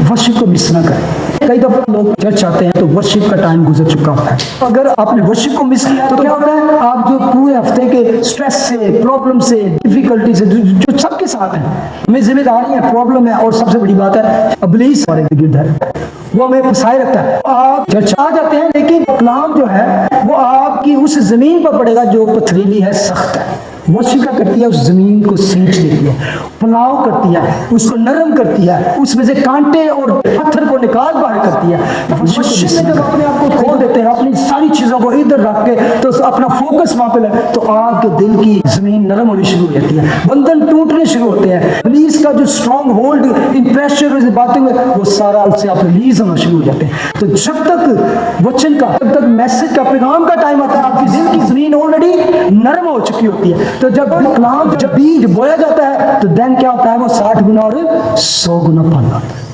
Worship को miss ना करें। कई दफा लोग चर्च आते हैं तो वर्शिप का टाइम गुजर चुका होता है। अगर आपने वर्शिप को मिस किया तो क्या होता है, आप जो पूरे हफ्ते के स्ट्रेस से, प्रॉब्लम से, डिफिकल्टी से जो सबके साथ है, हमें जिम्मेदारी है, प्रॉब्लम है, और सबसे बड़ी बात है इब्लीस हमारे गिर्द है, वो हमें फंसाए रखता है। आप चर्च आ जाते हैं लेकिन कलाम जो है वो आपकी उस जमीन पर पड़ेगा जो पथरीली है, सख्त है। वर्शिप क्या करती है, उस जमीन को सींच देती है, पुलाव करती है, उसको नरम करती है, उसमें से कांटे और पत्थर को निकाल बाहर करती है। वर्शिप में जब अपने आप को खो देते हैं, अपनी सारी चीजों को इधर रख के, तो अपना फोकस वहां पे लगे, तो आपके दिल की जमीन नरम होनी शुरू हो जाती है, बंधन टूटने शुरू होते हैं। पुलिस का जो स्ट्रॉन्ग होल्ड इन प्रेशर बातें में वो सारा उससे आप रिलीज होना शुरू हो जाते हैं। तो जब तक वचन का, जब तक मैसेज का, पैगाम का टाइम आता है, आपकी दिल की जमीन ऑलरेडी नरम हो चुकी होती है। तो जब कलाम, जब बीज बोया जाता है तो देन क्या होता है, वो 60 गुना और 100 गुना फल आता है।